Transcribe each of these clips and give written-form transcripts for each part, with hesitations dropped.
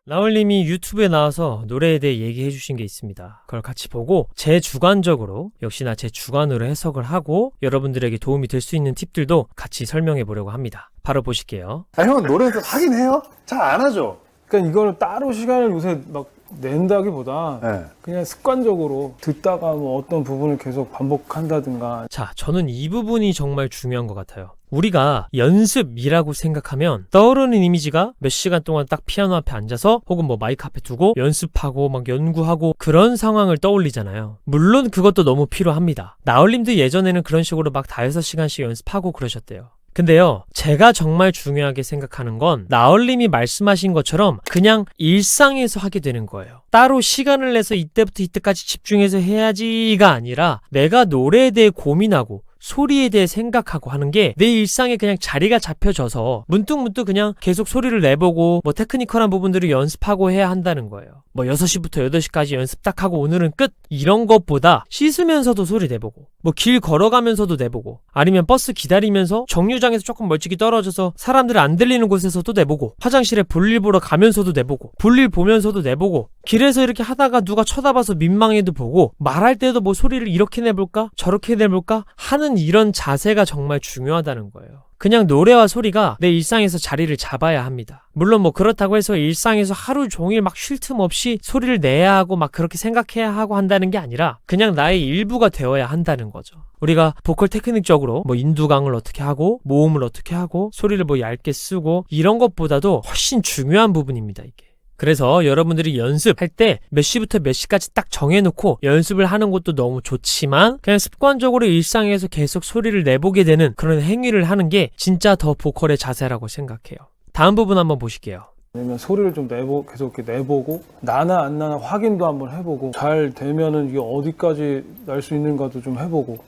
라울님이 유튜브에 나와서 노래에 대해 얘기해 주신 게 있습니다. 그걸 같이 보고 제 주관적으로 역시나 제 주관으로 해석을 하고 여러분들에게 도움이 될 수 있는 팁들도 같이 설명해 보려고 합니다. 바로 보실게요. 형은 노래에서 하긴 해요? 잘 안 하죠? 그러니까 이거를 따로 시간을 요새 막 낸다기보다 네. 그냥 습관적으로 듣다가 뭐 어떤 부분을 계속 반복한다든가. 자, 저는 이 부분이 정말 중요한 것 같아요. 우리가 연습이라고 생각하면 떠오르는 이미지가 몇 시간 동안 딱 피아노 앞에 앉아서 혹은 뭐 마이크 앞에 두고 연습하고 막 연구하고 그런 상황을 떠올리잖아요. 물론 그것도 너무 필요합니다. 나얼님도 예전에는 그런 식으로 막 5-6시간씩 연습하고 그러셨대요. 근데요, 제가 정말 중요하게 생각하는 건 나얼님이 말씀하신 것처럼 그냥 일상에서 하게 되는 거예요. 따로 시간을 내서 이때부터 이때까지 집중해서 해야지가 아니라 내가 노래에 대해 고민하고 소리에 대해 생각하고 하는 게 내 일상에 그냥 자리가 잡혀져서 문득문득 그냥 계속 소리를 내보고 뭐 테크니컬한 부분들을 연습하고 해야 한다는 거예요. 뭐 6시부터 8시까지 연습 딱 하고 오늘은 끝! 이런 것보다 씻으면서도 소리 내보고 뭐 길 걸어가면서도 내보고 아니면 버스 기다리면서 정류장에서 조금 멀찍이 떨어져서 사람들 안 들리는 곳에서도 내보고 화장실에 볼일 보러 가면서도 내보고 볼일 보면서도 내보고 길에서 이렇게 하다가 누가 쳐다봐서 민망해도 보고 말할 때도 뭐 소리를 이렇게 내볼까 저렇게 내볼까 하는 이런 자세가 정말 중요하다는 거예요. 그냥 노래와 소리가 내 일상에서 자리를 잡아야 합니다. 물론 뭐 그렇다고 해서 일상에서 하루 종일 막 쉴 틈 없이 소리를 내야 하고 막 그렇게 생각해야 하고 한다는 게 아니라 그냥 나의 일부가 되어야 한다는 거죠. 우리가 보컬 테크닉적으로 뭐 인두강을 어떻게 하고 모음을 어떻게 하고 소리를 뭐 얇게 쓰고 이런 것보다도 훨씬 중요한 부분입니다, 이게. 그래서 여러분들이 연습할 때 몇 시부터 몇 시까지 딱 정해놓고 연습을 하는 것도 너무 좋지만 그냥 습관적으로 일상에서 계속 소리를 내보게 되는 그런 행위를 하는 게 진짜 더 보컬의 자세라고 생각해요. 다음 부분 한번 보실게요. 아니면 소리를 좀 계속 이렇게 내보고 나나 안 나나 확인도 한번 해보고 잘 되면은 이게 어디까지 날 수 있는가도 좀 해보고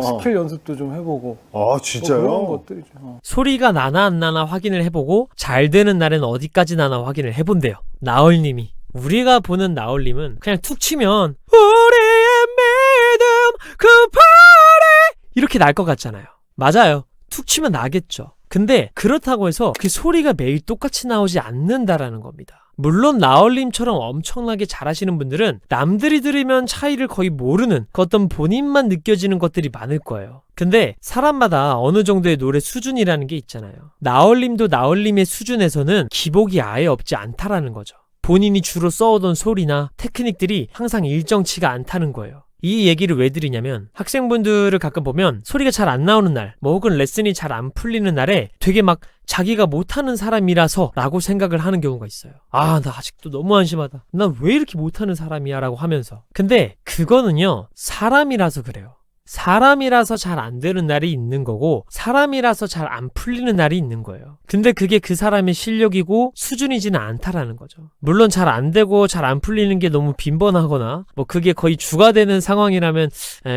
스킬 연습도 좀 해보고. 진짜요? 뭐 그런 것들이죠. 소리가 나나 안 나나 확인을 해보고 잘 되는 날엔 어디까지 나나 확인을 해본대요. 나얼님이. 우리가 보는 나얼님은 그냥 툭 치면 우리의 믿음 그 발에 이렇게 날 것 같잖아요. 맞아요. 툭 치면 나겠죠. 근데 그렇다고 해서 그 소리가 매일 똑같이 나오지 않는다라는 겁니다. 물론 나얼님처럼 엄청나게 잘하시는 분들은 남들이 들으면 차이를 거의 모르는 그 어떤 본인만 느껴지는 것들이 많을 거예요. 근데 사람마다 어느 정도의 노래 수준이라는 게 있잖아요. 나얼님도 나얼님의 수준에서는 기복이 아예 없지 않다라는 거죠. 본인이 주로 써오던 소리나 테크닉들이 항상 일정치가 않다는 거예요. 이 얘기를 왜 드리냐면 학생분들을 가끔 보면 소리가 잘 안 나오는 날 뭐 혹은 레슨이 잘 안 풀리는 날에 되게 막 자기가 못하는 사람이라서 라고 생각을 하는 경우가 있어요. 나 아직도 너무 안심하다. 난 왜 이렇게 못하는 사람이야 라고 하면서. 근데 그거는요 사람이라서 그래요. 사람이라서 잘 안 되는 날이 있는 거고 사람이라서 잘 안 풀리는 날이 있는 거예요. 근데 그게 그 사람의 실력이고 수준이지는 않다라는 거죠. 물론 잘 안 되고 잘 안 풀리는 게 너무 빈번하거나 뭐 그게 거의 주가 되는 상황이라면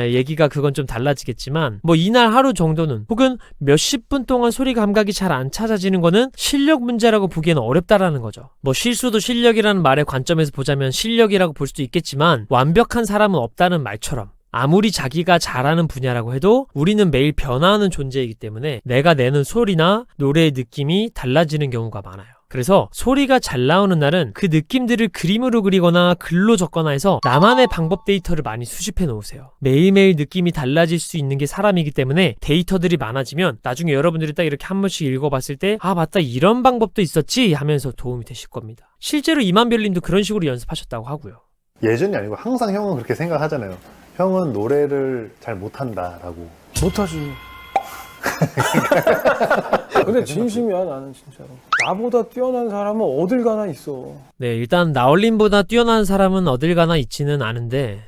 얘기가 그건 좀 달라지겠지만 뭐 이날 하루 정도는 혹은 몇십 분 동안 소리 감각이 잘 안 찾아지는 거는 실력 문제라고 보기에는 어렵다라는 거죠. 뭐 실수도 실력이라는 말의 관점에서 보자면 실력이라고 볼 수도 있겠지만 완벽한 사람은 없다는 말처럼 아무리 자기가 잘하는 분야라고 해도 우리는 매일 변화하는 존재이기 때문에 내가 내는 소리나 노래의 느낌이 달라지는 경우가 많아요. 그래서 소리가 잘 나오는 날은 그 느낌들을 그림으로 그리거나 글로 적거나 해서 나만의 방법 데이터를 많이 수집해 놓으세요. 매일매일 느낌이 달라질 수 있는 게 사람이기 때문에 데이터들이 많아지면 나중에 여러분들이 딱 이렇게 한 번씩 읽어봤을 때 맞다 이런 방법도 있었지 하면서 도움이 되실 겁니다. 실제로 이만별님도 그런 식으로 연습하셨다고 하고요. 예전이 아니고 항상 형은 그렇게 생각하잖아요. 형은 노래를 잘 못한다라고. 못하지. 근데 진심이야 나는 진짜로. 나보다 뛰어난 사람은 어딜 가나 있어. 네, 일단 나얼님보다 뛰어난 사람은 어딜 가나 있지는 않은데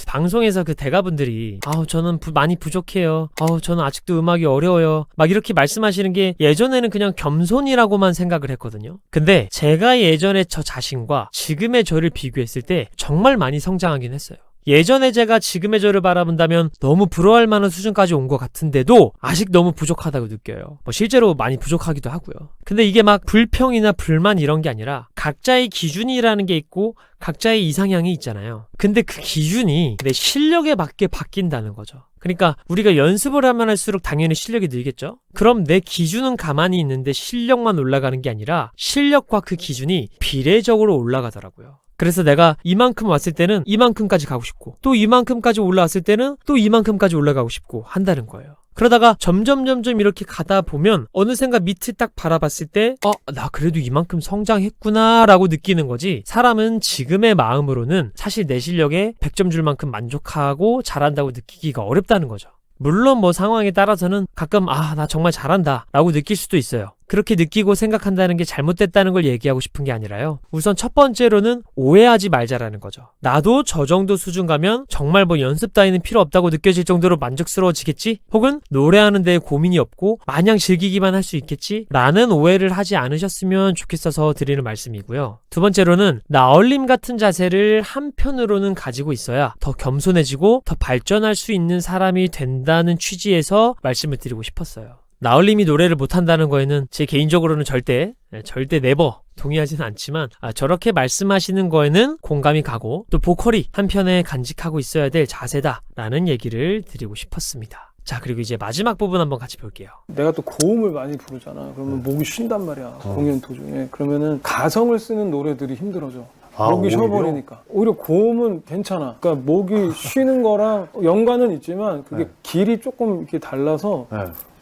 방송에서 그 대가분들이 저는 많이 부족해요. 저는 아직도 음악이 어려워요. 막 이렇게 말씀하시는 게 예전에는 그냥 겸손이라고만 생각을 했거든요. 근데 제가 예전에 저 자신과 지금의 저를 비교했을 때 정말 많이 성장하긴 했어요. 예전에 제가 지금의 저를 바라본다면 너무 부러워할 만한 수준까지 온 것 같은데도 아직 너무 부족하다고 느껴요. 뭐 실제로 많이 부족하기도 하고요. 근데 이게 막 불평이나 불만 이런 게 아니라 각자의 기준이라는 게 있고 각자의 이상향이 있잖아요. 근데 그 기준이 내 실력에 맞게 바뀐다는 거죠. 그러니까 우리가 연습을 하면 할수록 당연히 실력이 늘겠죠? 그럼 내 기준은 가만히 있는데 실력만 올라가는 게 아니라 실력과 그 기준이 비례적으로 올라가더라고요. 그래서 내가 이만큼 왔을 때는 이만큼까지 가고 싶고 또 이만큼까지 올라왔을 때는 또 이만큼까지 올라가고 싶고 한다는 거예요. 그러다가 점점 이렇게 가다 보면 어느샌가 밑을 딱 바라봤을 때 나 그래도 이만큼 성장했구나 라고 느끼는 거지. 사람은 지금의 마음으로는 사실 내 실력에 100점 줄 만큼 만족하고 잘한다고 느끼기가 어렵다는 거죠. 물론 뭐 상황에 따라서는 가끔 나 정말 잘한다 라고 느낄 수도 있어요. 그렇게 느끼고 생각한다는 게 잘못됐다는 걸 얘기하고 싶은 게 아니라요. 우선 첫 번째로는 오해하지 말자라는 거죠. 나도 저 정도 수준 가면 정말 뭐 연습 따위는 필요 없다고 느껴질 정도로 만족스러워지겠지? 혹은 노래하는 데에 고민이 없고 마냥 즐기기만 할 수 있겠지? 라는 오해를 하지 않으셨으면 좋겠어서 드리는 말씀이고요. 두 번째로는 나얼림 같은 자세를 한편으로는 가지고 있어야 더 겸손해지고 더 발전할 수 있는 사람이 된다는 취지에서 말씀을 드리고 싶었어요. 나얼림이 노래를 못한다는 거에는 제 개인적으로는 절대 네버 동의하지는 않지만 저렇게 말씀하시는 거에는 공감이 가고 또 보컬이 한편에 간직하고 있어야 될 자세다라는 얘기를 드리고 싶었습니다. 자, 그리고 이제 마지막 부분 한번 같이 볼게요. 내가 또 고음을 많이 부르잖아. 그러면 목이 쉰단 말이야. 공연 도중에. 그러면은 가성을 쓰는 노래들이 힘들어져. 목이 쉬어버리니까. 오히려 고음은 괜찮아. 그러니까 목이 쉬는 거랑 연관은 있지만 그게 길이 조금 이렇게 달라서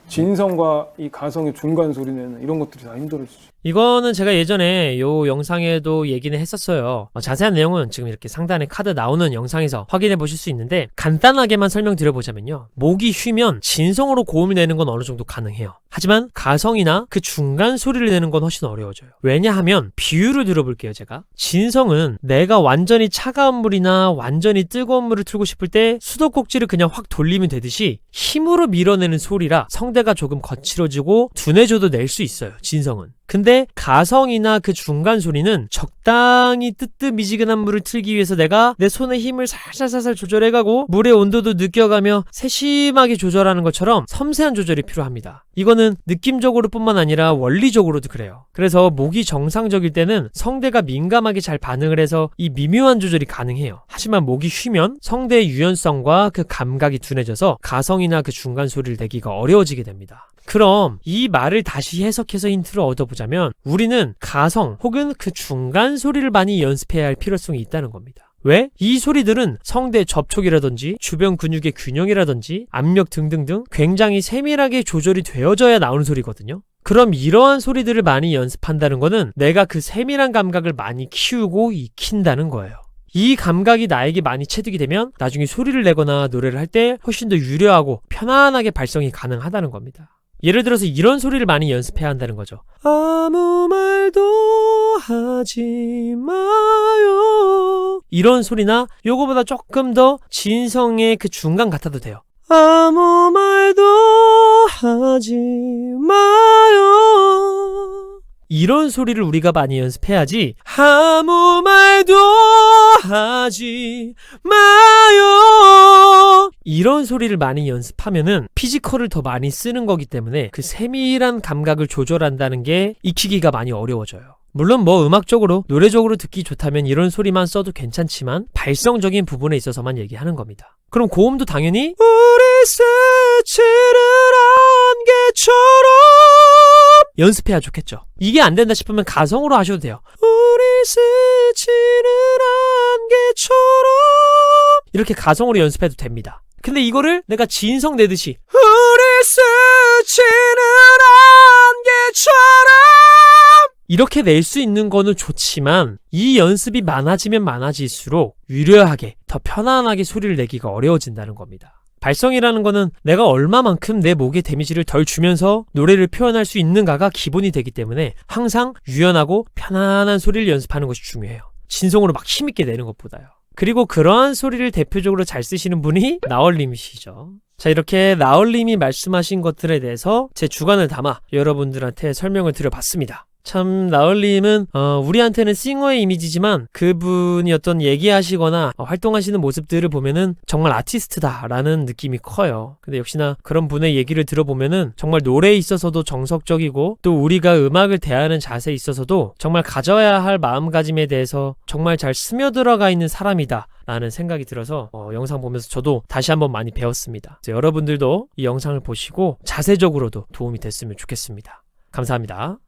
진성과 이 가성의 중간 소리 내는 이런 것들이 다 힘들어지지. 이거는 제가 예전에 요 영상에도 얘기는 했었어요. 자세한 내용은 지금 이렇게 상단에 카드 나오는 영상에서 확인해 보실 수 있는데 간단하게만 설명드려보자면요. 목이 쉬면 진성으로 고음을 내는 건 어느 정도 가능해요. 하지만 가성이나 그 중간 소리를 내는 건 훨씬 어려워져요. 왜냐하면 비유를 들어볼게요. 제가 진성은 내가 완전히 차가운 물이나 완전히 뜨거운 물을 틀고 싶을 때 수도꼭지를 그냥 확 돌리면 되듯이 힘으로 밀어내는 소리라 성대가 조금 거칠어지고 둔해져도 낼 수 있어요. 진성은. 근데 가성이나 그 중간 소리는 적당히 뜨뜻미지근한 물을 틀기 위해서 내가 내 손의 힘을 살살살살 조절해가고 물의 온도도 느껴가며 세심하게 조절하는 것처럼 섬세한 조절이 필요합니다. 이거는 느낌적으로 뿐만 아니라 원리적으로도 그래요. 그래서 목이 정상적일 때는 성대가 민감하게 잘 반응을 해서 이 미묘한 조절이 가능해요. 하지만 목이 쉬면 성대의 유연성과 그 감각이 둔해져서 가성이나 그 중간 소리를 내기가 어려워지게 됩니다. 그럼 이 말을 다시 해석해서 힌트를 얻어보자면 우리는 가성 혹은 그 중간 소리를 많이 연습해야 할 필요성이 있다는 겁니다. 왜? 이 소리들은 성대 접촉이라든지 주변 근육의 균형이라든지 압력 등등등 굉장히 세밀하게 조절이 되어져야 나오는 소리거든요. 그럼 이러한 소리들을 많이 연습한다는 거는 내가 그 세밀한 감각을 많이 키우고 익힌다는 거예요. 이 감각이 나에게 많이 체득이 되면 나중에 소리를 내거나 노래를 할 때 훨씬 더 유려하고 편안하게 발성이 가능하다는 겁니다. 예를 들어서 이런 소리를 많이 연습해야 한다는 거죠. 아무 말도 하지 마요. 이런 소리나 요거보다 조금 더 진성의 그 중간 같아도 돼요. 아무 말도 하지 마요. 이런 소리를 우리가 많이 연습해야지 아무 말도 하지 마요. 이런 소리를 많이 연습하면은 피지컬을 더 많이 쓰는 거기 때문에 그 세밀한 감각을 조절한다는 게 익히기가 많이 어려워져요. 물론 뭐 음악적으로 노래적으로 듣기 좋다면 이런 소리만 써도 괜찮지만 발성적인 부분에 있어서만 얘기하는 겁니다. 그럼 고음도 당연히 우리 스치는 안개처럼 연습해야 좋겠죠. 이게 안 된다 싶으면 가성으로 하셔도 돼요. 우리 스치는 안개처럼 이렇게 가성으로 연습해도 됩니다. 근데 이거를 내가 진성 내듯이 우리 스치는 안개처럼 이렇게 낼 수 있는 거는 좋지만 이 연습이 많아지면 많아질수록 유려하게 더 편안하게 소리를 내기가 어려워진다는 겁니다. 발성이라는 거는 내가 얼마만큼 내 목에 데미지를 덜 주면서 노래를 표현할 수 있는가가 기본이 되기 때문에 항상 유연하고 편안한 소리를 연습하는 것이 중요해요. 진성으로 막 힘있게 내는 것보다요. 그리고 그러한 소리를 대표적으로 잘 쓰시는 분이 나얼님이시죠. 자, 이렇게 나얼님이 말씀하신 것들에 대해서 제 주관을 담아 여러분들한테 설명을 드려봤습니다. 참 나얼님은 우리한테는 싱어의 이미지지만 그분이 어떤 얘기하시거나 활동하시는 모습들을 보면은 정말 아티스트다라는 느낌이 커요. 근데 역시나 그런 분의 얘기를 들어보면은 정말 노래에 있어서도 정석적이고 또 우리가 음악을 대하는 자세에 있어서도 정말 가져야 할 마음가짐에 대해서 정말 잘 스며들어가 있는 사람이다 라는 생각이 들어서 영상 보면서 저도 다시 한번 많이 배웠습니다. 그래서 여러분들도 이 영상을 보시고 자세적으로도 도움이 됐으면 좋겠습니다. 감사합니다.